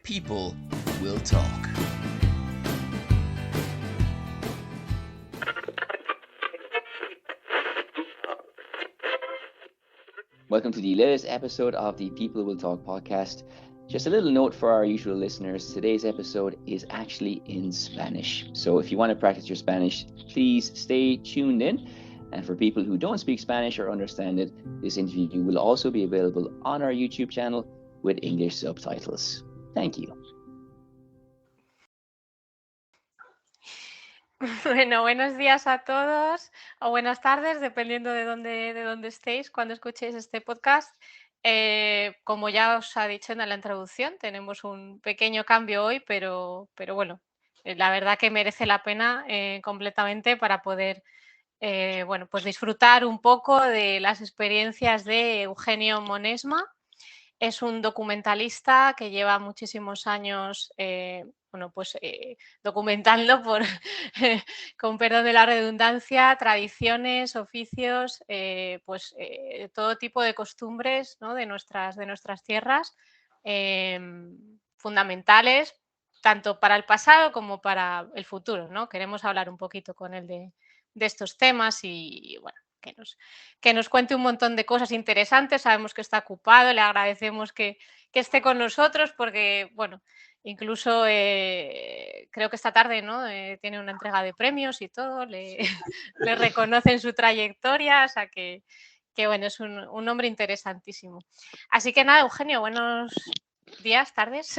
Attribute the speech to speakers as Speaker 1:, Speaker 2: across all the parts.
Speaker 1: People will talk. Welcome to the latest episode of the People Will Talk podcast. Just a little note for our usual listeners, today's episode is actually in Spanish. So if you want to practice your Spanish, please stay tuned in. And for people who don't speak Spanish or understand it, this interview will also be available on our YouTube channel with English subtitles. Thank you.
Speaker 2: Bueno, buenos días a todos o buenas tardes, dependiendo de dónde estéis cuando escuchéis este podcast. Como ya os ha dicho en la introducción, tenemos un pequeño cambio hoy, pero bueno, la verdad que merece la pena completamente para poder pues disfrutar un poco de las experiencias de Eugenio Monesma. Es un documentalista que lleva muchísimos años documentando con perdón de la redundancia, tradiciones, oficios, todo tipo de costumbres, ¿no? de nuestras tierras, fundamentales tanto para el pasado como para el futuro, ¿no? Queremos hablar un poquito con él de estos temas y bueno, que nos cuente un montón de cosas interesantes. Sabemos que está ocupado, le agradecemos que esté con nosotros porque, bueno, incluso creo que esta tarde, ¿no? Tiene una entrega de premios y todo, le reconocen su trayectoria, o sea que bueno, es un hombre interesantísimo. Así que nada, Eugenio, buenos días, tardes.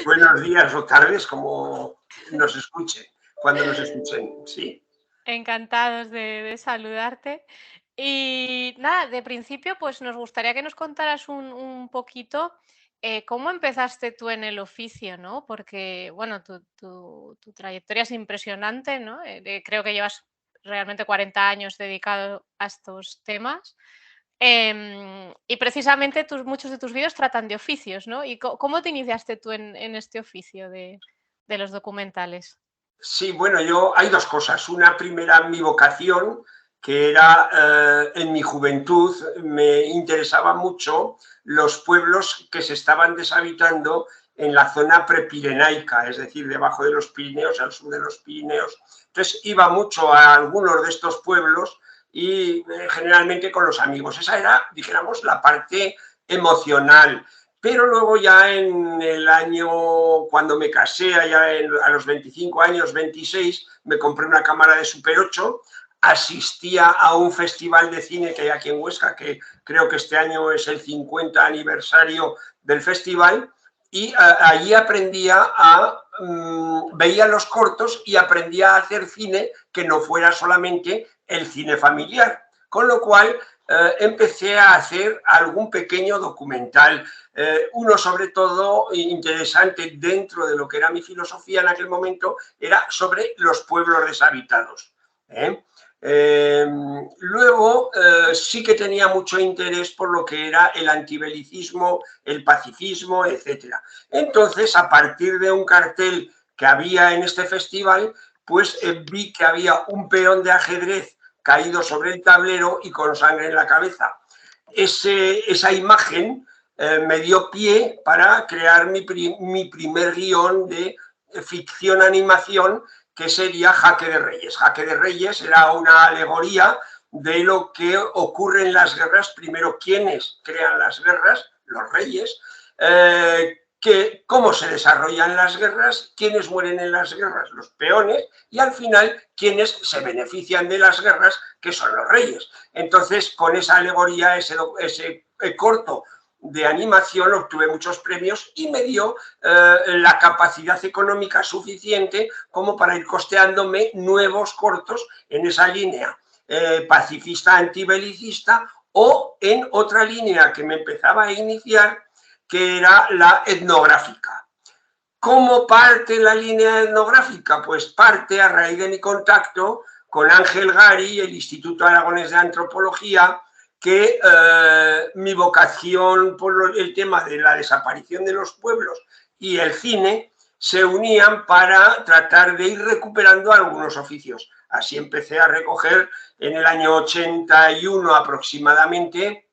Speaker 3: Buenos días o tardes, como nos escuchen, cuando nos escuchen, sí.
Speaker 2: Encantados de saludarte. Y nada, de principio, pues nos gustaría que nos contaras un poquito cómo empezaste tú en el oficio, ¿no? Porque, bueno, tu trayectoria es impresionante, ¿no? Creo que llevas realmente 40 años dedicado a estos temas. Y precisamente muchos de tus vídeos tratan de oficios, ¿no? ¿Y cómo te iniciaste tú en este oficio de los documentales?
Speaker 3: Sí, bueno, hay dos cosas. Una primera, mi vocación, que era en mi juventud, me interesaba mucho los pueblos que se estaban deshabitando en la zona prepirenaica, es decir, debajo de los Pirineos, al sur de los Pirineos. Entonces iba mucho a algunos de estos pueblos y generalmente con los amigos. Esa era, dijéramos, la parte emocional. Pero luego ya en el año, cuando me casé, allá a los 25 años, 26, me compré una cámara de Super 8, asistía a un festival de cine que hay aquí en Huesca, que creo que este año es el 50 aniversario del festival, y allí veía los cortos y aprendía a hacer cine que no fuera solamente el cine familiar. Con lo cual empecé a hacer algún pequeño documental, uno sobre todo interesante dentro de lo que era mi filosofía en aquel momento, era sobre los pueblos deshabitados. Luego sí que tenía mucho interés por lo que era el antibelicismo, el pacifismo, etc. Entonces, a partir de un cartel que había en este festival, pues vi que había un peón de ajedrez caído sobre el tablero y con sangre en la cabeza. Esa imagen me dio pie para crear mi primer guión de ficción-animación, que sería Jaque de Reyes. Jaque de Reyes era una alegoría de lo que ocurre en las guerras. Primero, ¿quiénes crean las guerras? Los reyes. Cómo se desarrollan las guerras, quiénes mueren en las guerras, los peones, y al final quiénes se benefician de las guerras, que son los reyes. Entonces, con esa alegoría, ese corto de animación, obtuve muchos premios y me dio la capacidad económica suficiente como para ir costeándome nuevos cortos en esa línea pacifista, antibelicista, o en otra línea que me empezaba a iniciar, que era la etnográfica. ¿Cómo parte la línea etnográfica? Pues parte a raíz de mi contacto con Ángel Gari, el Instituto Aragonés de Antropología, que mi vocación por el tema de la desaparición de los pueblos y el cine se unían para tratar de ir recuperando algunos oficios. Así empecé a recoger en el año 81 aproximadamente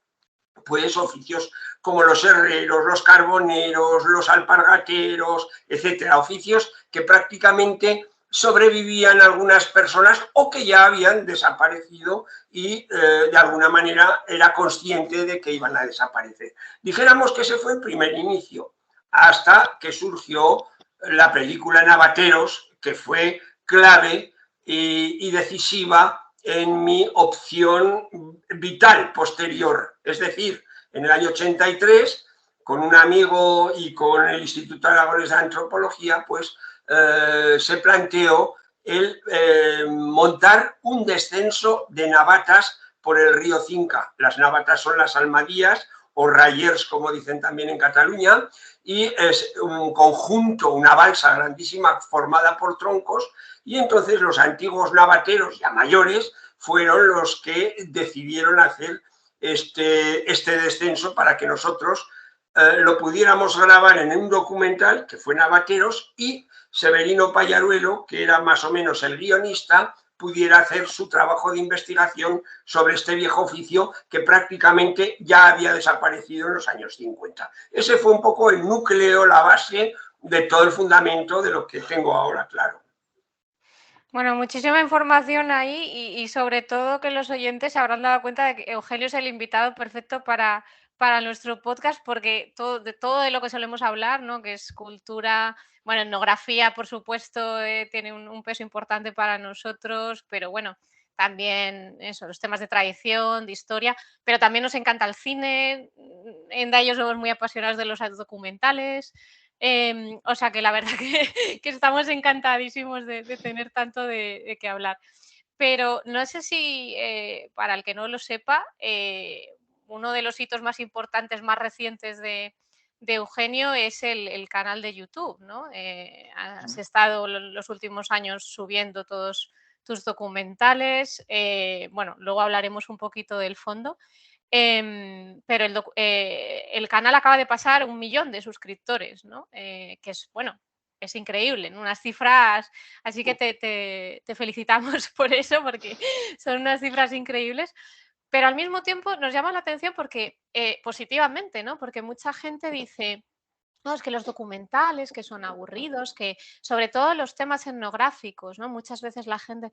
Speaker 3: pues oficios como los herreros, los carboneros, los alpargateros, etcétera, oficios que prácticamente sobrevivían algunas personas o que ya habían desaparecido y de alguna manera era consciente de que iban a desaparecer. Dijéramos que ese fue el primer inicio, hasta que surgió la película Navateros, que fue clave y decisiva en mi opción vital posterior. Es decir, en el año 83, con un amigo y con el Instituto Aragonés de Antropología, pues se planteó el montar un descenso de navatas por el río Cinca. Las navatas son las almadías o rayers, como dicen también en Cataluña, y es un conjunto, una balsa grandísima formada por troncos, y entonces los antiguos navateros ya mayores fueron los que decidieron hacer este descenso para que nosotros lo pudiéramos grabar en un documental que fue Navateros y Severino Pallaruelo, que era más o menos el guionista, pudiera hacer su trabajo de investigación sobre este viejo oficio que prácticamente ya había desaparecido en los años 50. Ese fue un poco el núcleo, la base de todo el fundamento de lo que tengo ahora claro.
Speaker 2: Bueno, muchísima información ahí y sobre todo que los oyentes se habrán dado cuenta de que Eugenio es el invitado perfecto para nuestro podcast porque todo de lo que solemos hablar, ¿no? Que es cultura, bueno, etnografía, por supuesto, tiene un peso importante para nosotros, pero bueno, también eso, los temas de tradición, de historia, pero también nos encanta el cine, en Dayo somos muy apasionados de los documentales. O sea que la verdad que estamos encantadísimos de tener tanto de qué hablar. Pero no sé si, para el que no lo sepa, uno de los hitos más importantes, más recientes de Eugenio es el canal de YouTube, ¿no? Has estado los últimos años subiendo todos tus documentales. Bueno, luego hablaremos un poquito del fondo. Pero el canal acaba de pasar 1 millón de suscriptores, ¿no? Que es, bueno, es increíble, ¿no? Unas cifras, así que te felicitamos por eso, porque son unas cifras increíbles. Pero al mismo tiempo nos llama la atención porque, positivamente, ¿no? Porque mucha gente dice, no, es que los documentales, que son aburridos, que sobre todo los temas etnográficos, ¿no? Muchas veces la gente,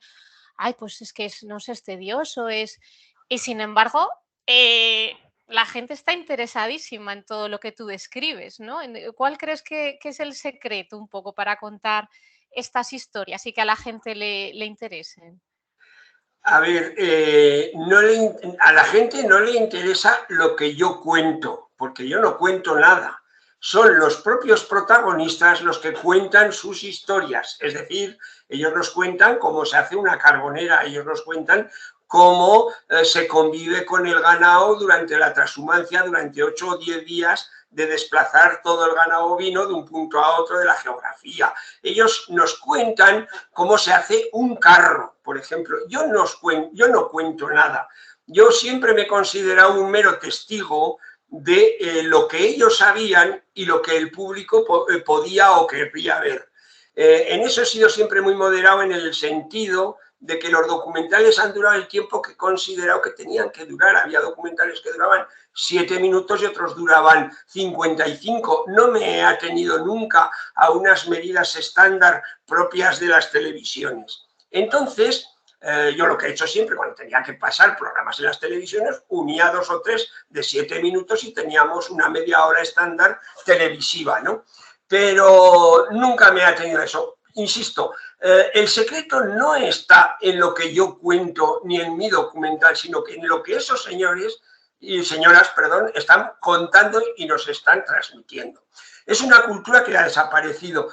Speaker 2: ay, pues es que no sé, es tedioso, es... Y sin embargo, la gente está interesadísima en todo lo que tú describes, ¿no? ¿Cuál crees que es el secreto un poco para contar estas historias y que a la gente le interesen?
Speaker 3: A ver, a la gente no le interesa lo que yo cuento, porque yo no cuento nada. Son los propios protagonistas los que cuentan sus historias. Es decir, ellos nos cuentan cómo se hace una carbonera, ellos nos cuentan cómo se convive con el ganado durante la trashumancia, durante 8 o 10 días de desplazar todo el ganado ovino de un punto a otro de la geografía. Ellos nos cuentan cómo se hace un carro, por ejemplo. Yo no cuento nada. Yo siempre me he considerado un mero testigo de lo que ellos sabían y lo que el público podía o querría ver. En eso he sido siempre muy moderado en el sentido de que los documentales han durado el tiempo que he considerado que tenían que durar. Había documentales que duraban 7 minutos y otros duraban 55. No me he atenido nunca a unas medidas estándar propias de las televisiones. Entonces, yo lo que he hecho siempre, cuando tenía que pasar programas en las televisiones, unía 2 o 3 de 7 minutos y teníamos una media hora estándar televisiva, ¿no? Pero nunca me he atenido a eso. Insisto, el secreto no está en lo que yo cuento ni en mi documental, sino que en lo que esos señores y señoras, perdón, están contando y nos están transmitiendo. Es una cultura que ha desaparecido.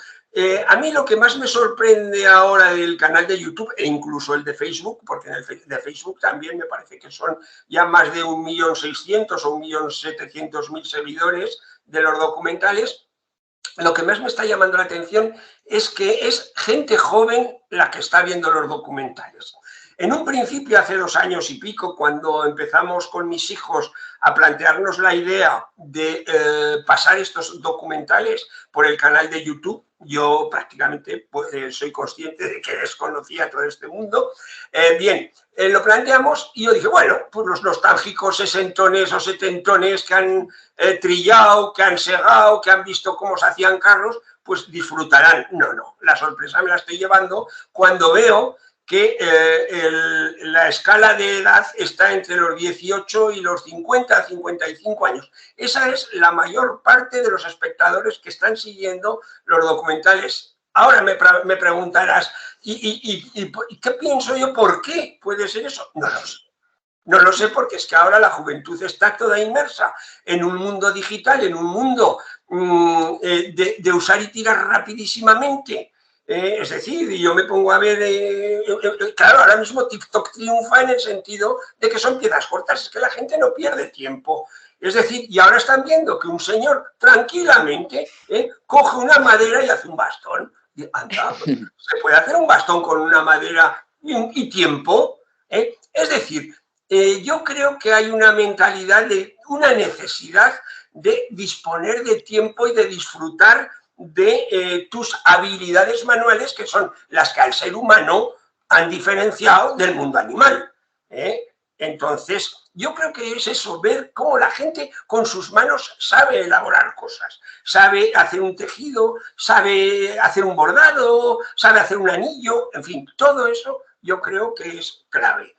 Speaker 3: A mí lo que más me sorprende ahora del canal de YouTube e incluso el de Facebook, porque en el de Facebook también me parece que son ya más de 1.600.000 o 1.700.000 seguidores de los documentales. Lo que más me está llamando la atención es que es gente joven la que está viendo los documentales. En un principio, hace 2 años y pico, cuando empezamos con mis hijos a plantearnos la idea de pasar estos documentales por el canal de YouTube, yo prácticamente soy consciente de que desconocía todo este mundo. Bien, lo planteamos y yo dije, bueno, pues los nostálgicos sesentones o setentones que han trillado, que han segado, que han visto cómo se hacían carros, pues disfrutarán. No, la sorpresa me la estoy llevando cuando veo que la escala de edad está entre los 18 y los 50, 55 años. Esa es la mayor parte de los espectadores que están siguiendo los documentales. Ahora me preguntarás, ¿y qué pienso yo? ¿Por qué puede ser eso? No lo sé. No lo sé porque es que ahora la juventud está toda inmersa en un mundo digital, en un mundo de usar y tirar rapidísimamente. Es decir, yo me pongo a ver, claro, ahora mismo TikTok triunfa en el sentido de que son piezas cortas, es que la gente no pierde tiempo. Es decir, y ahora están viendo que un señor tranquilamente coge una madera y hace un bastón. Y, anda, pues, se puede hacer un bastón con una madera y tiempo. Es decir, yo creo que hay una mentalidad, una necesidad de disponer de tiempo y de disfrutar de tus habilidades manuales, que son las que al ser humano han diferenciado del mundo animal. Entonces, yo creo que es eso, ver cómo la gente con sus manos sabe elaborar cosas, sabe hacer un tejido, sabe hacer un bordado, sabe hacer un anillo, en fin, todo eso yo creo que es clave.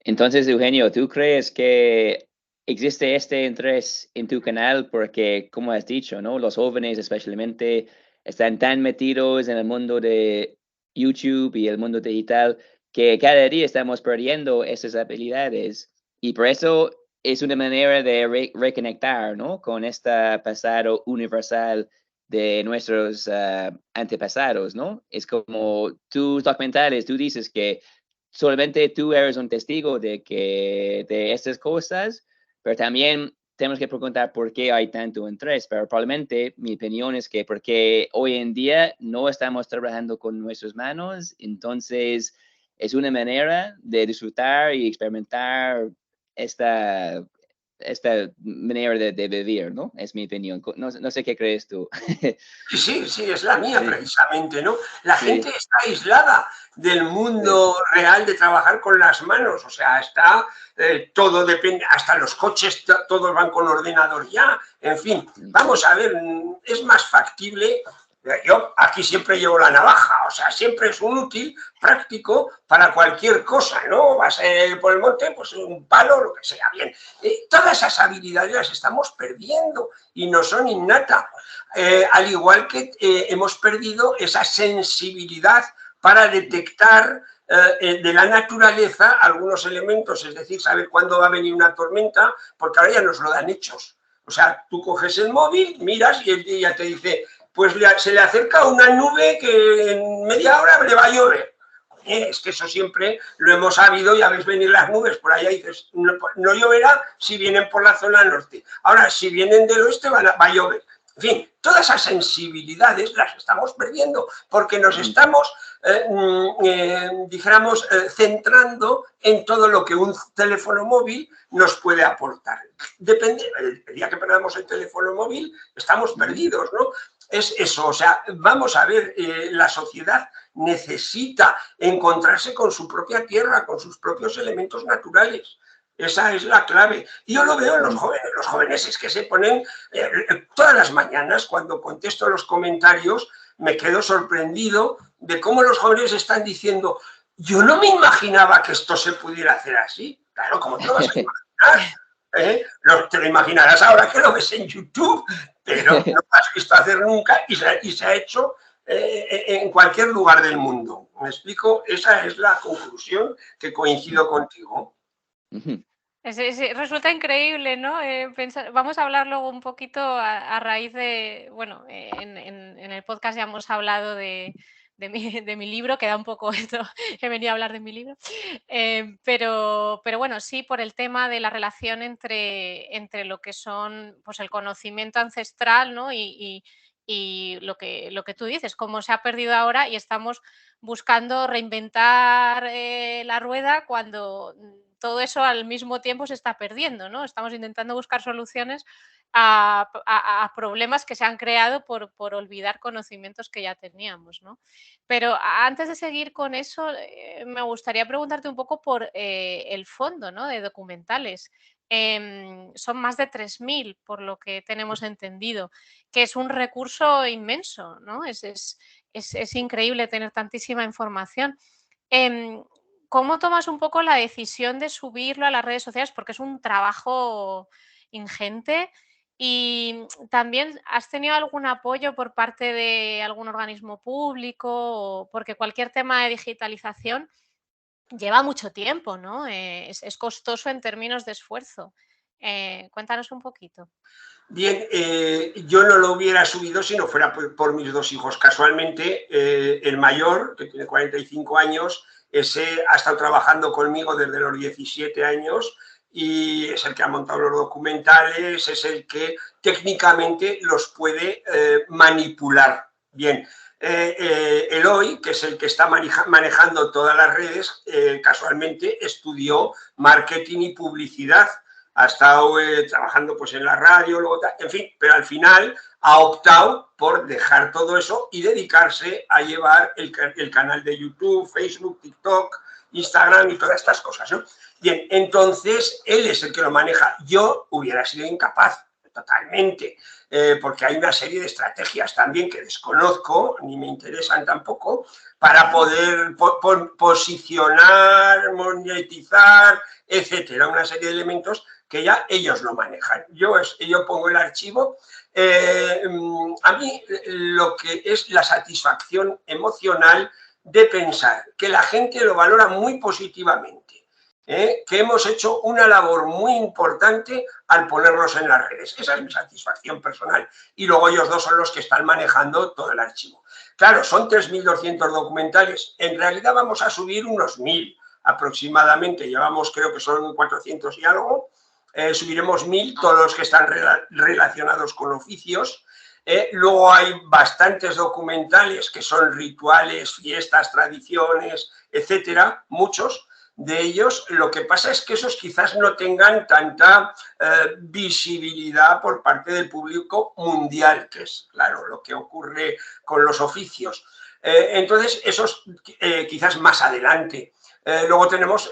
Speaker 1: Entonces, Eugenio, ¿tú crees que existe este interés en tu canal? Porque, como has dicho, ¿no? Los jóvenes especialmente están tan metidos en el mundo de YouTube y el mundo digital que cada día estamos perdiendo esas habilidades. Y por eso es una manera de reconectar, ¿no? Con este pasado universal de nuestros antepasados, ¿no? Es como tus documentales, tú dices que solamente tú eres un testigo de estas cosas, pero también tenemos que preguntar por qué hay tanto interés. Pero probablemente mi opinión es que porque hoy en día no estamos trabajando con nuestras manos, entonces es una manera de disfrutar y experimentar esta manera de vivir, ¿no? Es mi opinión. No sé qué crees tú.
Speaker 3: Sí, es la mía
Speaker 1: Sí.
Speaker 3: precisamente, ¿no? La
Speaker 1: Sí.
Speaker 3: gente está aislada del mundo real de trabajar con las manos, o sea, está todo depende, hasta los coches todos van con ordenador ya, en fin, vamos a ver, es más factible. Yo aquí siempre llevo la navaja, o sea, siempre es un útil práctico para cualquier cosa, ¿no? Vas por el monte, pues un palo, lo que sea, bien. Todas esas habilidades las estamos perdiendo y no son innatas. Al igual que hemos perdido esa sensibilidad para detectar de la naturaleza algunos elementos, es decir, saber cuándo va a venir una tormenta, porque ahora ya nos lo dan hechos. O sea, tú coges el móvil, miras y ya te dice, pues se le acerca una nube que en media hora le va a llover. Es que eso siempre lo hemos sabido, ya ves venir las nubes por allá y dices, no lloverá si vienen por la zona norte. Ahora, si vienen del oeste va a llover. En fin, todas esas sensibilidades las estamos perdiendo porque nos estamos, dijéramos, centrando en todo lo que un teléfono móvil nos puede aportar. Depende, el día que perdamos el teléfono móvil estamos perdidos, ¿no? Es eso, o sea, vamos a ver, la sociedad necesita encontrarse con su propia tierra, con sus propios elementos naturales. Esa es la clave. Y yo lo veo en los jóvenes. Los jóvenes es que se ponen todas las mañanas, cuando contesto los comentarios, me quedo sorprendido de cómo los jóvenes están diciendo, yo no me imaginaba que esto se pudiera hacer así. Claro, ¿cómo te lo vas a imaginar? Te lo imaginarás ahora que lo ves en YouTube, pero no lo has visto hacer nunca y se ha hecho en cualquier lugar del mundo. ¿Me explico? Esa es la conclusión que coincido contigo.
Speaker 2: Resulta increíble, ¿no? Vamos a hablar luego un poquito a raíz de, bueno, en el podcast ya hemos hablado de mi libro, queda un poco esto, he venido a hablar de mi libro, pero bueno, sí, por el tema de la relación entre lo que son, pues el conocimiento ancestral, ¿no? Y lo que tú dices, cómo se ha perdido ahora y estamos buscando reinventar la rueda cuando todo eso al mismo tiempo se está perdiendo, ¿no? Estamos intentando buscar soluciones a problemas que se han creado por olvidar conocimientos que ya teníamos, ¿no? Pero antes de seguir con eso, me gustaría preguntarte un poco por el fondo, ¿no? De documentales. Son más de 3.000, por lo que tenemos entendido, que es un recurso inmenso, ¿no? Es increíble tener tantísima información. Em, ¿Cómo tomas un poco la decisión de subirlo a las redes sociales? Porque es un trabajo ingente. Y también, ¿has tenido algún apoyo por parte de algún organismo público? Porque cualquier tema de digitalización lleva mucho tiempo, ¿no? Es costoso en términos de esfuerzo. Cuéntanos un poquito.
Speaker 3: Bien, yo no lo hubiera subido si no fuera por mis dos hijos. Casualmente, el mayor, que tiene 45 años, ese ha estado trabajando conmigo desde los 17 años y es el que ha montado los documentales, es el que técnicamente los puede manipular. Bien, Eloy, que es el que está manejando todas las redes, casualmente estudió marketing y publicidad. Ha estado trabajando pues en la radio, luego, en fin, pero al final ha optado por dejar todo eso y dedicarse a llevar el canal de YouTube, Facebook, TikTok, Instagram y todas estas cosas, ¿no? Bien, entonces él es el que lo maneja. Yo hubiera sido incapaz, totalmente, porque hay una serie de estrategias también que desconozco, ni me interesan tampoco, para poder posicionar, monetizar, etcétera, una serie de elementos que ya ellos lo manejan. Yo pongo el archivo. A mí lo que es la satisfacción emocional de pensar que la gente lo valora muy positivamente, que hemos hecho una labor muy importante al ponerlos en las redes. Esa es mi satisfacción personal. Y luego ellos dos son los que están manejando todo el archivo. Claro, son 3.200 documentales. En realidad vamos a subir unos 1.000 aproximadamente. Llevamos, creo que son 400 y algo. Subiremos 1.000, todos los que están relacionados con oficios. Luego hay bastantes documentales que son rituales, fiestas, tradiciones, etcétera, muchos de ellos. Lo que pasa es que esos quizás no tengan tanta visibilidad por parte del público mundial, que es, claro, lo que ocurre con los oficios. Entonces, esos quizás más adelante. Luego tenemos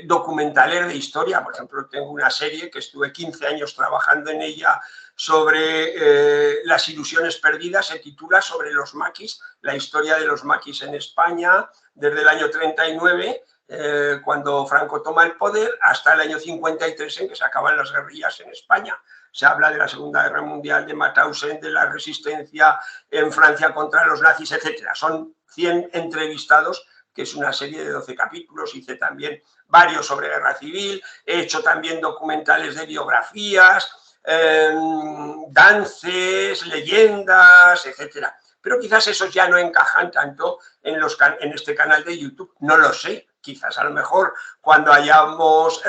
Speaker 3: documentales de historia. Por ejemplo, tengo una serie que estuve 15 años trabajando en ella sobre las ilusiones perdidas. Se titula Sobre los maquis, la historia de los maquis en España desde el año 39, cuando Franco toma el poder, hasta el año 53, en que se acaban las guerrillas en España. Se habla de la Segunda Guerra Mundial, de Mauthausen, de la resistencia en Francia contra los nazis, etcétera. Son 100 entrevistados, que es una serie de 12 capítulos. Hice también varios sobre guerra civil, he hecho también documentales de biografías, dances, leyendas, etcétera. Pero quizás esos ya no encajan tanto en este canal de YouTube, no lo sé. Quizás a lo mejor cuando hayamos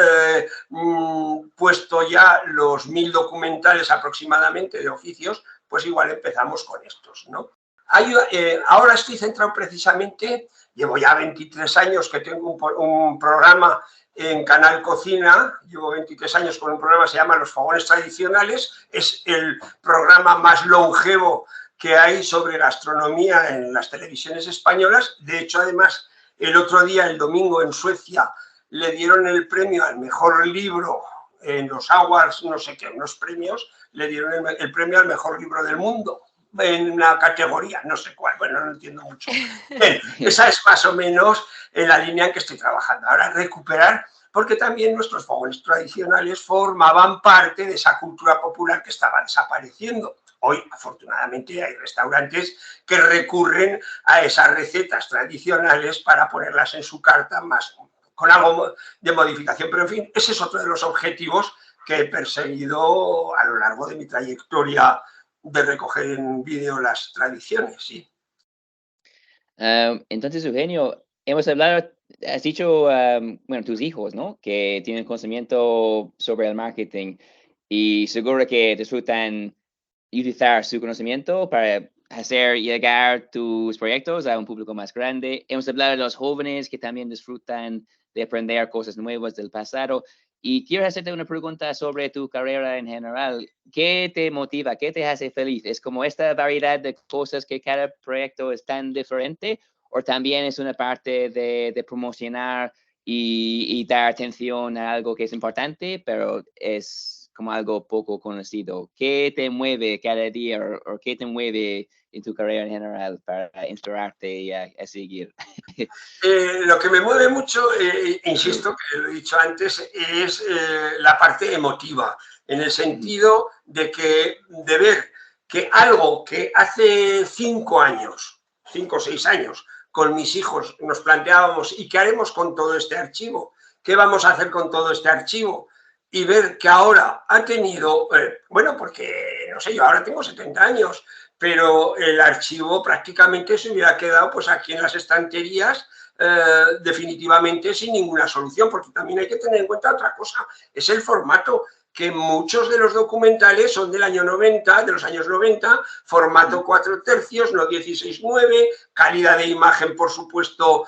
Speaker 3: puesto ya los 1.000 documentales aproximadamente de oficios, pues igual empezamos con estos, ¿no? Ahora estoy centrado precisamente, llevo ya 23 años que tengo un programa en Canal Cocina, llevo 23 años con un programa que se llama Los Fogones Tradicionales, es el programa más longevo que hay sobre gastronomía en las televisiones españolas. De hecho, además, el otro día, el domingo, en Suecia, le dieron el premio al mejor libro en los Awards, no sé qué, unos premios, le dieron el premio al mejor libro del mundo en una categoría, no sé cuál, bueno, no entiendo mucho. Bien, esa es más o menos en la línea en que estoy trabajando. Ahora recuperar, porque también nuestros fogones tradicionales formaban parte de esa cultura popular que estaba desapareciendo. Hoy, afortunadamente, hay restaurantes que recurren a esas recetas tradicionales para ponerlas en su carta más con algo de modificación. Pero, en fin, ese es otro de los objetivos que he perseguido a lo largo de mi trayectoria de recoger en vídeo las tradiciones, sí.
Speaker 1: Entonces, Eugenio, hemos hablado, has dicho, bueno, tus hijos, ¿no? Que tienen conocimiento sobre el marketing y seguro que disfrutan utilizar su conocimiento para hacer llegar tus proyectos a un público más grande. Hemos hablado de los jóvenes que también disfrutan de aprender cosas nuevas del pasado. Y quiero hacerte una pregunta sobre tu carrera en general. ¿Qué te motiva? ¿Qué te hace feliz? ¿Es como esta variedad de cosas que cada proyecto es tan diferente? ¿O también es una parte de promocionar y dar atención a algo que es importante, pero es como algo poco conocido? ¿Qué te mueve cada día o qué te mueve en tu carrera en general para inspirarte y a seguir?
Speaker 3: Lo que me mueve mucho, insisto, que lo he dicho antes, es la parte emotiva, en el sentido de ver que algo que hace 5 años, 5 o 6 años, con mis hijos nos planteábamos, ¿y qué haremos con todo este archivo? ¿Qué vamos a hacer con todo este archivo? Y ver que ahora ha tenido, bueno, porque, no sé, yo ahora tengo 70 años, pero el archivo prácticamente se hubiera quedado pues aquí en las estanterías, definitivamente sin ninguna solución, porque también hay que tener en cuenta otra cosa, es el formato, que muchos de los documentales son del año 90, de los años 90, formato 4/3, no 16:9, calidad de imagen, por supuesto,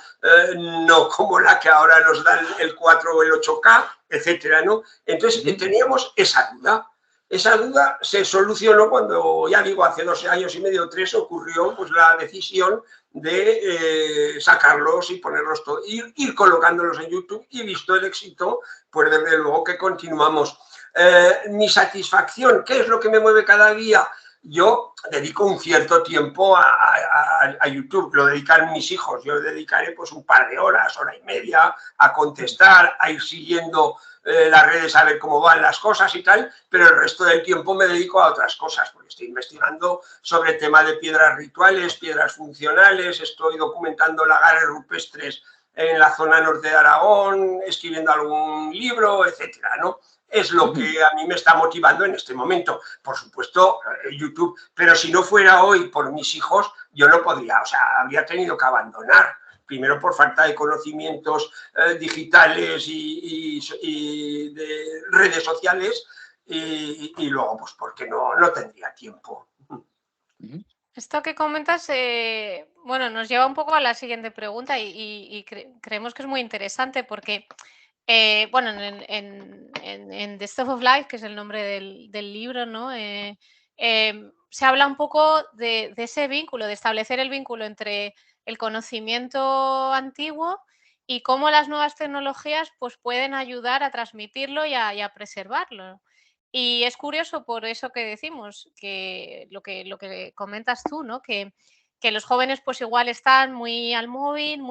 Speaker 3: no como la que ahora nos dan el 4 o el 8K, etcétera, ¿no? Entonces teníamos esa duda. Esa duda se solucionó cuando, ya digo, hace 2 años y medio o 3 ocurrió pues la decisión de sacarlos y ponerlos todos, ir colocándolos en YouTube, y visto el éxito, pues desde luego que continuamos. Mi satisfacción, ¿qué es lo que me mueve cada día? Yo dedico un cierto tiempo a YouTube, lo dedican mis hijos, yo dedicaré pues un par de horas, hora y media, a contestar, a ir siguiendo las redes a ver cómo van las cosas y tal, pero el resto del tiempo me dedico a otras cosas, porque estoy investigando sobre el tema de piedras rituales, piedras funcionales, estoy documentando lagares rupestres en la zona norte de Aragón, escribiendo algún libro, etcétera, ¿no? Es lo que a mí me está motivando en este momento. Por supuesto, YouTube, pero si no fuera hoy por mis hijos, yo no podría, o sea, habría tenido que abandonar. Primero por falta de conocimientos digitales y de redes sociales, y luego pues porque no tendría tiempo.
Speaker 2: Esto que comentas, bueno, nos lleva un poco a la siguiente pregunta y creemos que es muy interesante porque, bueno, en The Stuff of Life, que es el nombre del libro, ¿no? Se habla un poco de ese vínculo, de establecer el vínculo entre el conocimiento antiguo y cómo las nuevas tecnologías pues, pueden ayudar a transmitirlo y a preservarlo. Y es curioso por eso que decimos, que lo que comentas tú, ¿no? Que los jóvenes pues igual están muy al móvil,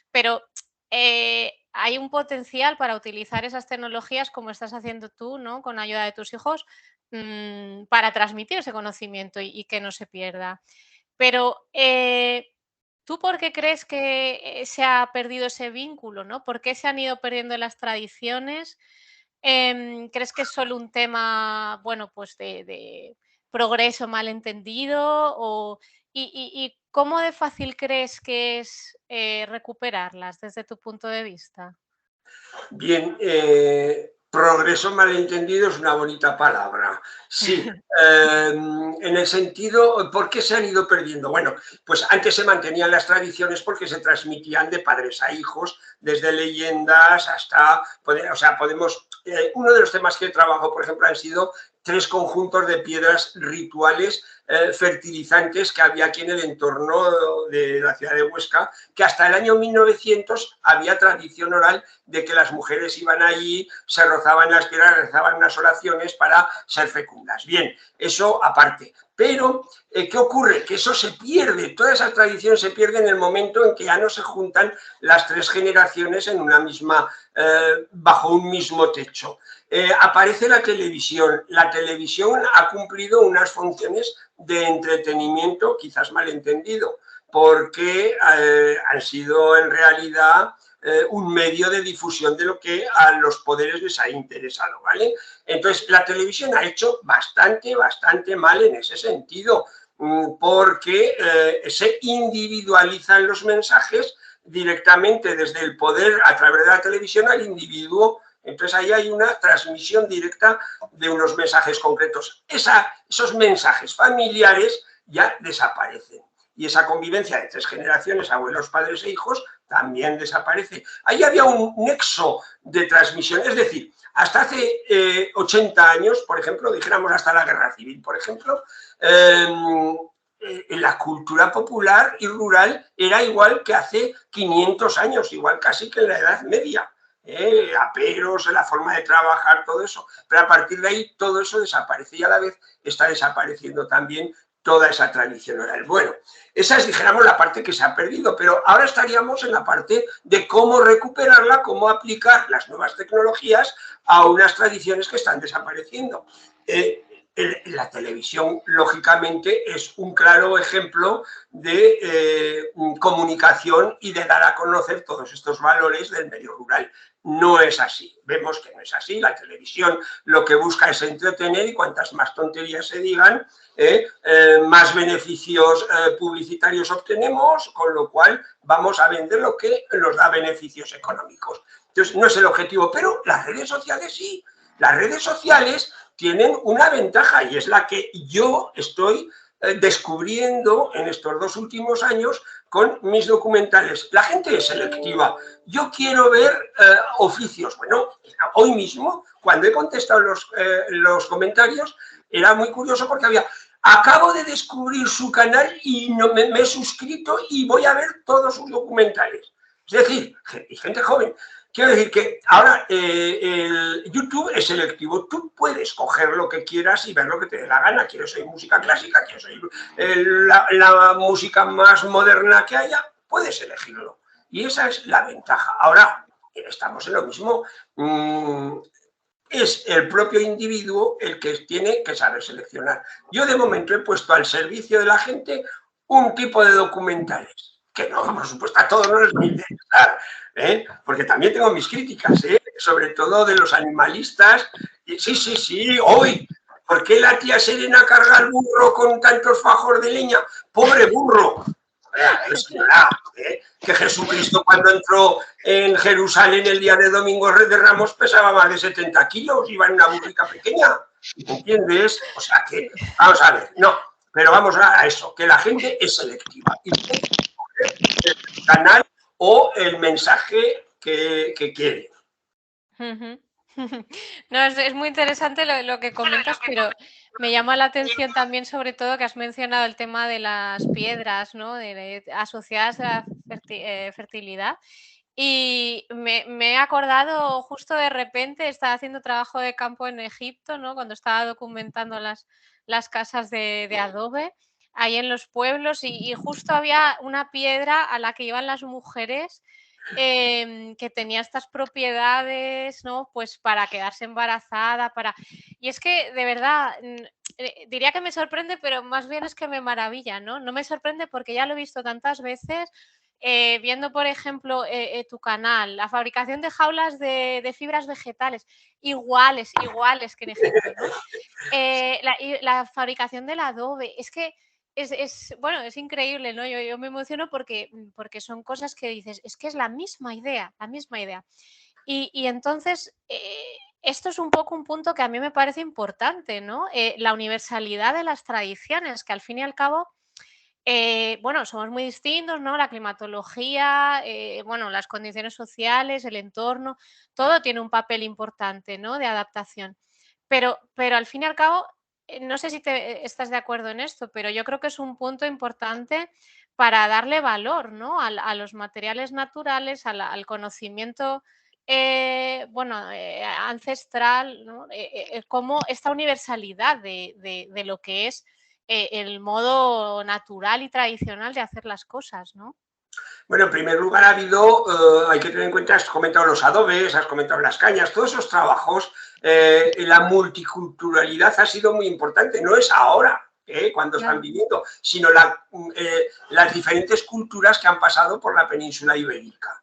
Speaker 2: pero hay un potencial para utilizar esas tecnologías como estás haciendo tú, ¿no? Con ayuda de tus hijos, para transmitir ese conocimiento y que no se pierda. Pero, ¿tú por qué crees que se ha perdido ese vínculo, no? ¿Por qué se han ido perdiendo las tradiciones? ¿Crees que es solo un tema, bueno, pues de progreso malentendido? ¿Y cómo de fácil crees que es recuperarlas desde tu punto de vista?
Speaker 3: Bien, progreso malentendido es una bonita palabra. Sí, en el sentido, ¿por qué se han ido perdiendo? Bueno, pues antes se mantenían las tradiciones porque se transmitían de padres a hijos, desde leyendas hasta, o sea, podemos, uno de los temas que trabajo, por ejemplo, han sido 3 conjuntos de piedras rituales fertilizantes que había aquí en el entorno de la ciudad de Huesca, que hasta el año 1900 había tradición oral de que las mujeres iban allí, se rozaban las piedras, rezaban unas oraciones para ser fecundas. Bien, eso aparte. Pero, ¿qué ocurre? Que eso se pierde, toda esa tradición se pierde en el momento en que ya no se juntan las 3 generaciones en una misma, bajo un mismo techo. Aparece la televisión. La televisión ha cumplido unas funciones de entretenimiento, quizás malentendido, porque han sido en realidad un medio de difusión de lo que a los poderes les ha interesado, ¿vale? Entonces, la televisión ha hecho bastante mal en ese sentido, porque se individualizan los mensajes directamente desde el poder a través de la televisión al individuo. Entonces ahí hay una transmisión directa de unos mensajes concretos. Esos mensajes familiares ya desaparecen. Y esa convivencia de 3 generaciones, abuelos, padres e hijos, también desaparece. Ahí había un nexo de transmisión, es decir, hasta hace 80 años, por ejemplo, dijéramos hasta la Guerra Civil, por ejemplo, la cultura popular y rural era igual que hace 500 años, igual casi que en la Edad Media. Aperos, la forma de trabajar, todo eso. Pero a partir de ahí todo eso desaparece y a la vez está desapareciendo también toda esa tradición oral. Bueno, esa es, dijéramos, la parte que se ha perdido, pero ahora estaríamos en la parte de cómo recuperarla, cómo aplicar las nuevas tecnologías a unas tradiciones que están desapareciendo. La televisión, lógicamente, es un claro ejemplo de comunicación y de dar a conocer todos estos valores del medio rural. No es así, vemos que no es así. La televisión lo que busca es entretener y cuantas más tonterías se digan, más beneficios publicitarios obtenemos, con lo cual vamos a vender lo que nos da beneficios económicos. Entonces, no es el objetivo, pero las redes sociales sí. Las redes sociales tienen una ventaja y es la que yo estoy descubriendo en estos 2 últimos años con mis documentales. La gente es selectiva. Yo quiero ver oficios. Bueno, hoy mismo, cuando he contestado los comentarios, era muy curioso porque acabo de descubrir su canal y me he suscrito y voy a ver todos sus documentales. Es decir, gente joven. Quiero decir que ahora el YouTube es selectivo. Tú puedes coger lo que quieras y ver lo que te dé la gana. Quieres oír música clásica, quieres oír la música más moderna que haya, puedes elegirlo. Y esa es la ventaja. Ahora, estamos en lo mismo. Es el propio individuo el que tiene que saber seleccionar. Yo de momento he puesto al servicio de la gente un tipo de documentales, que no, por supuesto, a todos no les va a interesar, porque también tengo mis críticas, sobre todo de los animalistas. Y sí, hoy, ¿por qué la tía Serena carga el burro con tantos fajos de leña? ¡Pobre burro! Señora, que Jesucristo cuando entró en Jerusalén el día de Domingo de Ramos pesaba más de 70 kilos, iba en una burrica pequeña, ¿entiendes? O sea que, vamos a ver, no, pero vamos a eso, que la gente es selectiva y puede escoger el canal o el mensaje que quiere.
Speaker 2: No, es muy interesante lo que comentas, pero me llama la atención también, sobre todo, que has mencionado el tema de las piedras, ¿no? Asociadas a la fertilidad. Y me he acordado justo de repente, estaba haciendo trabajo de campo en Egipto, ¿no? Cuando estaba documentando las casas de adobe, ahí en los pueblos, y justo había una piedra a la que iban las mujeres. Que tenía estas propiedades, ¿no? Pues para quedarse embarazada, Y es que, de verdad, diría que me sorprende, pero más bien es que me maravilla, ¿no? No me sorprende porque ya lo he visto tantas veces, viendo, por ejemplo, tu canal, la fabricación de jaulas de fibras vegetales, iguales que en Egipto, ¿no? La fabricación del adobe, es que bueno, es increíble, ¿no? Yo me emociono porque son cosas que dices, es que es la misma idea, la misma idea. Y entonces, esto es un poco un punto que a mí me parece importante, ¿no? La universalidad de las tradiciones, que al fin y al cabo, bueno, somos muy distintos, ¿no? La climatología, bueno, las condiciones sociales, el entorno, todo tiene un papel importante, ¿no? De adaptación. Pero al fin y al cabo, no sé si estás de acuerdo en esto, pero yo creo que es un punto importante para darle valor, ¿no? A los materiales naturales, al conocimiento bueno, ancestral, ¿no? Como esta universalidad de lo que es el modo natural y tradicional de hacer las cosas, ¿no?
Speaker 3: Bueno, en primer lugar ha habido, hay que tener en cuenta, has comentado los adobes, has comentado las cañas, todos esos trabajos, la multiculturalidad ha sido muy importante, no es ahora, cuando están viviendo, sino las diferentes culturas que han pasado por la península ibérica.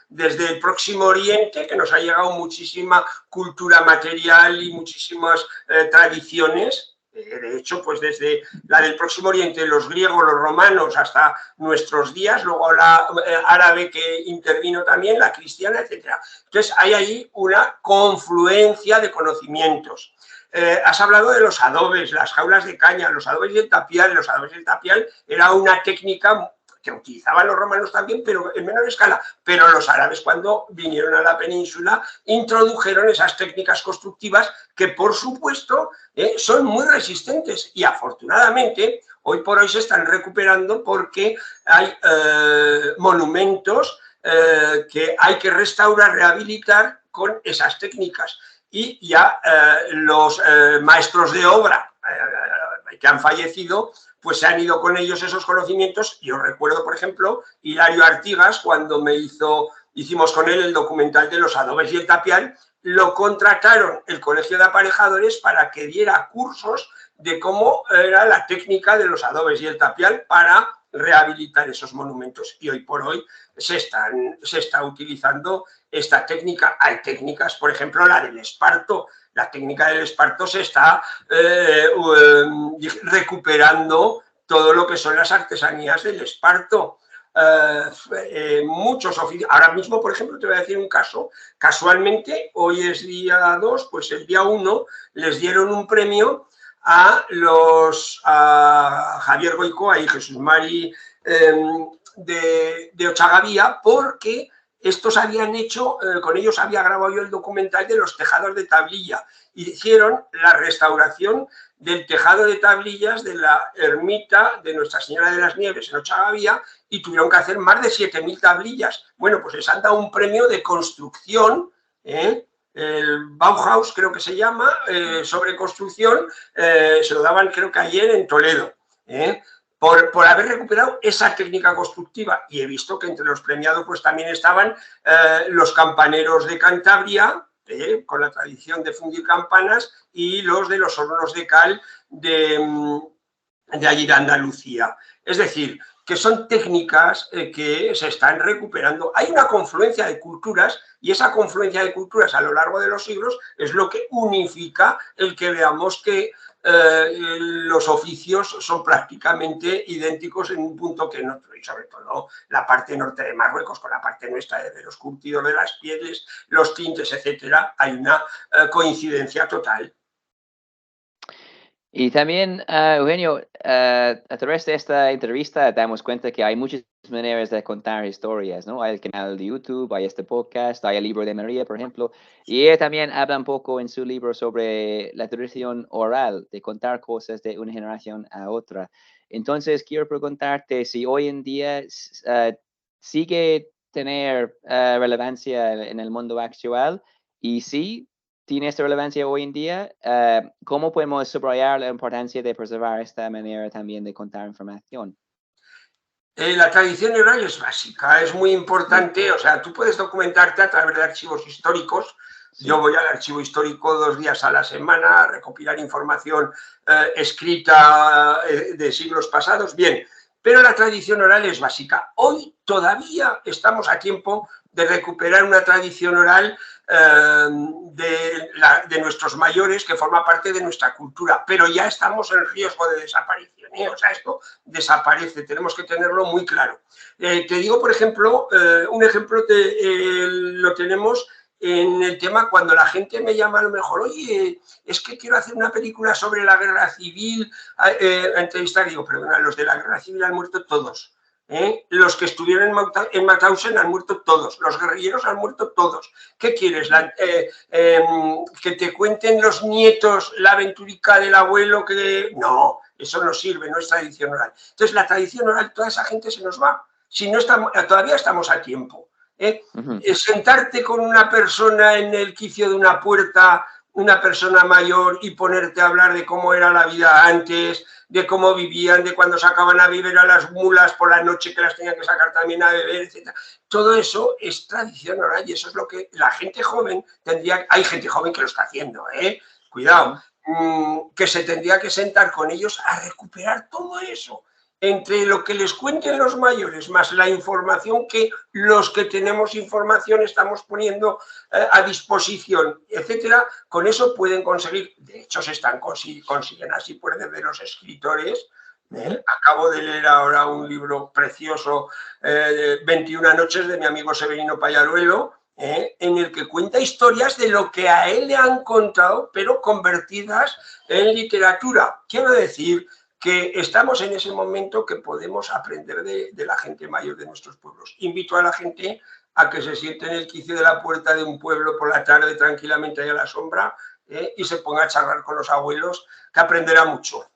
Speaker 3: Desde el Próximo Oriente, que nos ha llegado muchísima cultura material y muchísimas tradiciones. De hecho, pues desde la del Próximo Oriente, los griegos, los romanos, hasta nuestros días, luego la árabe que intervino también, la cristiana, etc. Entonces, hay ahí una confluencia de conocimientos. Has hablado de los adobes, las jaulas de caña, los adobes y el tapial. Los adobes y el tapial era una técnica que utilizaban los romanos también, pero en menor escala. Pero los árabes, cuando vinieron a la península, introdujeron esas técnicas constructivas que, por supuesto, son muy resistentes y afortunadamente hoy por hoy se están recuperando porque hay monumentos que hay que restaurar, rehabilitar con esas técnicas. Y ya los maestros de obra que han fallecido, pues se han ido con ellos esos conocimientos. Yo recuerdo, por ejemplo, Hilario Artigas, cuando hicimos con él el documental de los adobes y el tapial, lo contrataron el Colegio de Aparejadores para que diera cursos de cómo era la técnica de los adobes y el tapial para rehabilitar esos monumentos. Y hoy por hoy se está utilizando esta técnica. Hay técnicas, por ejemplo, la del esparto. La técnica del esparto se está recuperando todo lo que son las artesanías del esparto. Muchos oficios. Ahora mismo, por ejemplo, te voy a decir un caso. Casualmente, hoy es día 2, pues el día 1 les dieron un premio a Javier Goicoa y Jesús Mari de Ochagavía, porque estos habían hecho, con ellos había grabado yo el documental de los tejados de tablilla. Hicieron la restauración del tejado de tablillas de la ermita de Nuestra Señora de las Nieves en Ochagavía y tuvieron que hacer más de 7.000 tablillas. Bueno, pues les han dado un premio de construcción, el Bauhaus creo que se llama, sobre construcción, se lo daban creo que ayer en Toledo, por haber recuperado esa técnica constructiva. Y he visto que entre los premiados pues también estaban los campaneros de Cantabria, con la tradición de fundir campanas, y los de los hornos de cal de allí de Andalucía. Es decir, que son técnicas que se están recuperando. Hay una confluencia de culturas y esa confluencia de culturas a lo largo de los siglos es lo que unifica el que veamos que los oficios son prácticamente idénticos en un punto que en otro, y sobre todo la parte norte de Marruecos con la parte nuestra de los curtidos de las pieles, los tintes, etcétera, hay una coincidencia total.
Speaker 1: Y también, Eugenio, a través de esta entrevista damos cuenta que hay muchas maneras de contar historias, ¿no? Hay el canal de YouTube, hay este podcast, hay el libro de María, por ejemplo, y ella también habla un poco en su libro sobre la tradición oral, de contar cosas de una generación a otra. Entonces, quiero preguntarte si hoy en día sigue tener relevancia en el mundo actual, y si tiene esta relevancia hoy en día, ¿cómo podemos subrayar la importancia de preservar esta manera también de contar información?
Speaker 3: La tradición oral es básica, es muy importante. O sea, tú puedes documentarte a través de archivos históricos. Sí. Yo voy al archivo histórico 2 días a la semana a recopilar información escrita de siglos pasados. Bien, pero la tradición oral es básica. Hoy todavía estamos a tiempo de recuperar una tradición oral de nuestros mayores que forma parte de nuestra cultura, pero ya estamos en riesgo de desaparición, o sea, esto desaparece, tenemos que tenerlo muy claro. Te digo, por ejemplo, un ejemplo lo tenemos en el tema cuando la gente me llama a lo mejor, oye, es que quiero hacer una película sobre la guerra civil, entrevistar, digo, perdona, los de la guerra civil han muerto todos. Los que estuvieron en Mauthausen han muerto todos, los guerrilleros han muerto todos. ¿Qué quieres? ¿Que te cuenten los nietos la aventurica del abuelo? No, eso no sirve, no es tradición oral. Entonces, la tradición oral, toda esa gente se nos va. Si no estamos, todavía estamos a tiempo. Sentarte con una persona en el quicio de una puerta, una persona mayor, y ponerte a hablar de cómo era la vida antes, de cómo vivían, de cuando sacaban a beber a las mulas por la noche, que las tenían que sacar también a beber, etc. Todo eso es tradición oral y eso es lo que la gente joven tendría. Hay gente joven que lo está haciendo, cuidado, que se tendría que sentar con ellos a recuperar todo eso. Entre lo que les cuenten los mayores, más la información que los que tenemos información estamos poniendo a disposición, etcétera, con eso pueden conseguir, de hecho consiguen así, pueden ver los escritores. Acabo de leer ahora un libro precioso, 21 noches, de mi amigo Severino Pallaruelo, en el que cuenta historias de lo que a él le han contado, pero convertidas en literatura. Quiero decir que estamos en ese momento que podemos aprender de la gente mayor de nuestros pueblos. Invito a la gente a que se siente en el quicio de la puerta de un pueblo por la tarde tranquilamente ahí a la sombra y se ponga a charlar con los abuelos, que aprenderá mucho.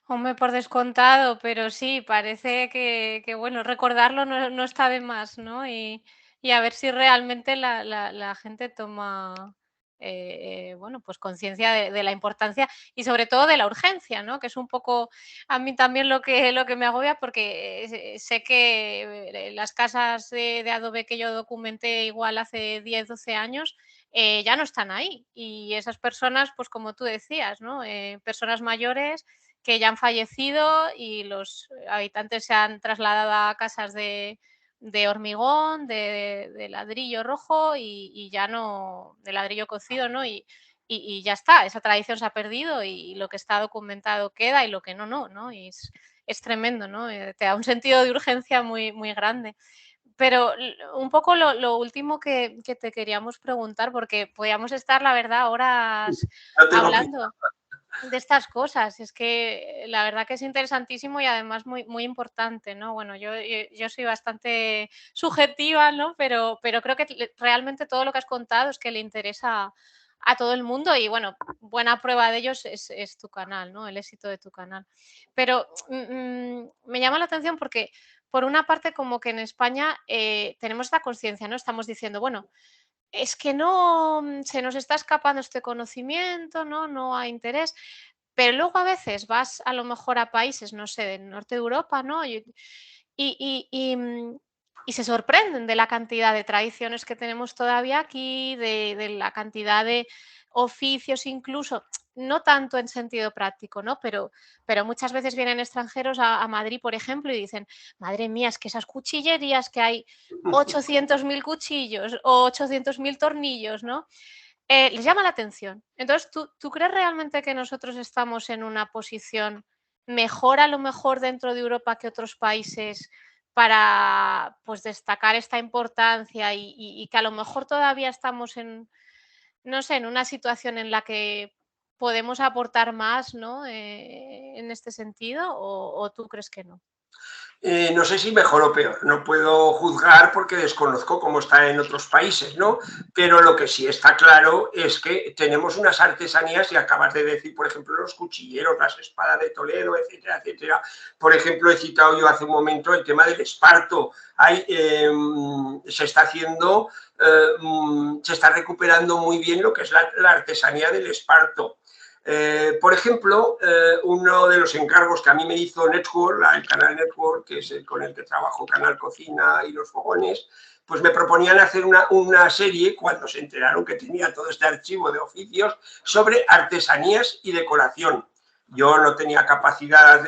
Speaker 2: Hombre, por descontado, pero sí, parece que bueno, recordarlo no está de más, ¿no? Y a ver si realmente la gente toma, bueno, pues conciencia de la importancia y sobre todo de la urgencia, ¿no? Que es un poco a mí también lo que me agobia, porque sé que las casas de adobe que yo documenté igual hace 10, 12 años, ya no están ahí. Y esas personas, pues como tú decías, ¿no? Personas mayores que ya han fallecido y los habitantes se han trasladado a casas de hormigón, de ladrillo rojo y ya no, de ladrillo cocido, ¿no? Y ya está, esa tradición se ha perdido y lo que está documentado queda y lo que no, ¿no? Y es tremendo, ¿no? Te da un sentido de urgencia muy grande. Pero un poco lo último que te queríamos preguntar, porque podíamos estar, la verdad, horas
Speaker 3: No tengo prisa.
Speaker 2: hablando de estas cosas. Es que la verdad que es interesantísimo y además muy importante, ¿no? Bueno, yo soy bastante subjetiva, ¿no? Pero creo que realmente todo lo que has contado es que le interesa a todo el mundo y bueno, buena prueba de ellos es tu canal, ¿no? El éxito de tu canal. Pero me llama la atención porque por una parte como que en España tenemos esta conciencia, ¿no? Estamos diciendo, bueno, es que no, se nos está escapando este conocimiento, ¿no? No hay interés. Pero luego a veces vas a lo mejor a países, no sé, del norte de Europa, ¿no? Y se sorprenden de la cantidad de tradiciones que tenemos todavía aquí, de la cantidad de oficios incluso, no tanto en sentido práctico, ¿no? Pero muchas veces vienen extranjeros a Madrid, por ejemplo, y dicen, madre mía, es que esas cuchillerías que hay 800.000 cuchillos o 800.000 tornillos, ¿no? Les llama la atención. Entonces, ¿tú crees realmente que nosotros estamos en una posición mejor a lo mejor dentro de Europa que otros países para pues destacar esta importancia y que a lo mejor todavía estamos en, no sé, en una situación en la que podemos aportar más, ¿no? En este sentido, o tú crees que no?
Speaker 3: No sé si mejor o peor, no puedo juzgar porque desconozco cómo está en otros países, ¿no? Pero lo que sí está claro es que tenemos unas artesanías y acabas de decir, por ejemplo, los cuchilleros, las espadas de Toledo, etcétera, etcétera. Por ejemplo, he citado yo hace un momento el tema del esparto. Se está haciendo, se está recuperando muy bien lo que es la artesanía del esparto. Por ejemplo, uno de los encargos que a mí me hizo Network, el canal Network, que es el con el que trabajo, Canal Cocina y Los Fogones, pues me proponían hacer una serie, cuando se enteraron que tenía todo este archivo de oficios, sobre artesanías y decoración. Yo no tenía capacidad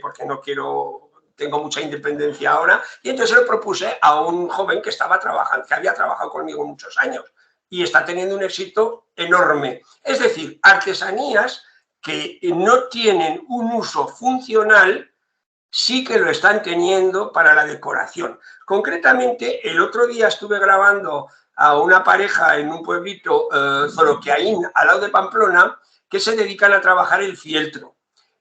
Speaker 3: porque no quiero, tengo mucha independencia ahora, y entonces lo propuse a un joven que estaba trabajando, que había trabajado conmigo muchos años, y está teniendo un éxito enorme. Es decir, artesanías que no tienen un uso funcional, sí que lo están teniendo para la decoración. Concretamente, el otro día estuve grabando a una pareja en un pueblito, Zoroquiaín, al lado de Pamplona, que se dedican a trabajar el fieltro.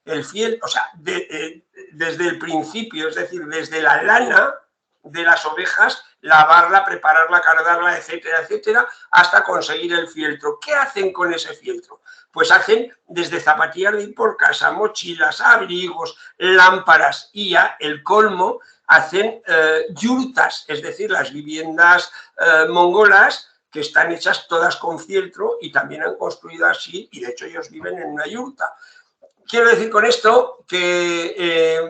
Speaker 3: El fieltro, o sea, desde el principio, es decir, desde la lana de las ovejas, lavarla, prepararla, cargarla, etcétera, etcétera, hasta conseguir el fieltro. ¿Qué hacen con ese fieltro? Pues hacen desde zapatillas de ir por casa, mochilas, abrigos, lámparas y ya el colmo, hacen yurtas, es decir, las viviendas mongolas que están hechas todas con fieltro y también han construido así, y de hecho ellos viven en una yurta. Quiero decir con esto que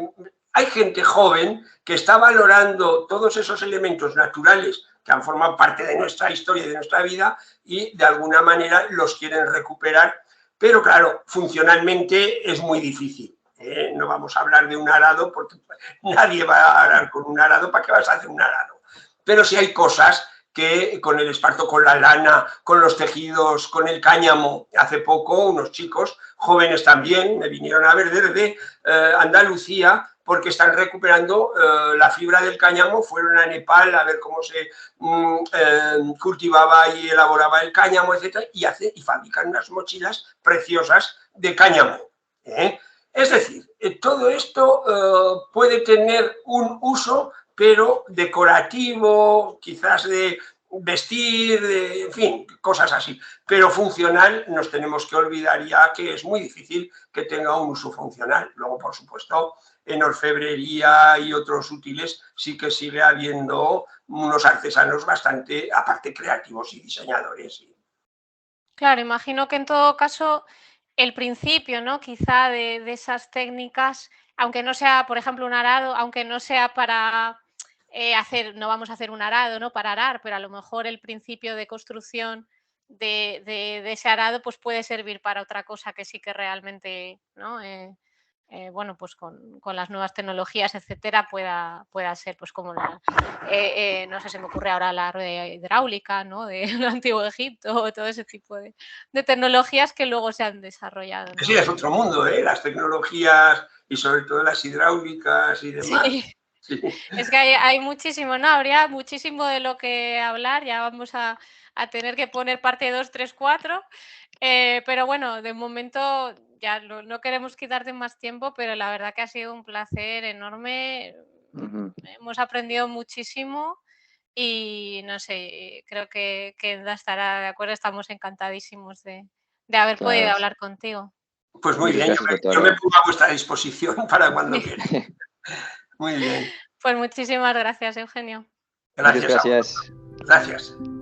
Speaker 3: hay gente joven que está valorando todos esos elementos naturales que han formado parte de nuestra historia y de nuestra vida y de alguna manera los quieren recuperar, pero claro, funcionalmente es muy difícil. No vamos a hablar de un arado porque nadie va a arar con un arado. ¿Para qué vas a hacer un arado? Pero sí hay cosas que con el esparto, con la lana, con los tejidos, con el cáñamo. Hace poco unos chicos jóvenes también me vinieron a ver desde Andalucía porque están recuperando la fibra del cáñamo, fueron a Nepal a ver cómo se cultivaba y elaboraba el cáñamo, etc. Y fabrican unas mochilas preciosas de cáñamo. Es decir, todo esto puede tener un uso, pero decorativo, quizás de vestir, en fin, cosas así. Pero funcional nos tenemos que olvidar ya que es muy difícil que tenga un uso funcional. Luego, por supuesto, en orfebrería y otros útiles sí que sigue habiendo unos artesanos bastante, aparte, creativos y diseñadores.
Speaker 2: Claro, imagino que en todo caso el principio, ¿no? Quizá de esas técnicas, aunque no sea, por ejemplo, un arado, aunque no sea para no vamos a hacer un arado, ¿no? Para arar, pero a lo mejor el principio de construcción de ese arado pues puede servir para otra cosa que sí que realmente, ¿no? Bueno, pues con las nuevas tecnologías, etcétera, pueda ser, pues como no sé, se me ocurre ahora la rueda hidráulica, ¿no? Del Antiguo Egipto, todo ese tipo de tecnologías que luego se han desarrollado, ¿no?
Speaker 3: Sí, es otro mundo, las tecnologías y sobre todo las hidráulicas y demás.
Speaker 2: Sí. Sí. Es que hay muchísimo, ¿no? Habría muchísimo de lo que hablar, ya vamos a tener que poner parte 2, 3, 4, pero bueno, de momento ya no queremos quitarte más tiempo, pero la verdad que ha sido un placer enorme. Hemos aprendido muchísimo y no sé, creo que estará de acuerdo, estamos encantadísimos de haber podido hablar contigo.
Speaker 3: Pues muy bien, yo me pongo a vuestra disposición para cuando quieras. Muy bien.
Speaker 2: Pues muchísimas gracias, Eugenio.
Speaker 3: Gracias.
Speaker 1: Gracias.
Speaker 3: Gracias.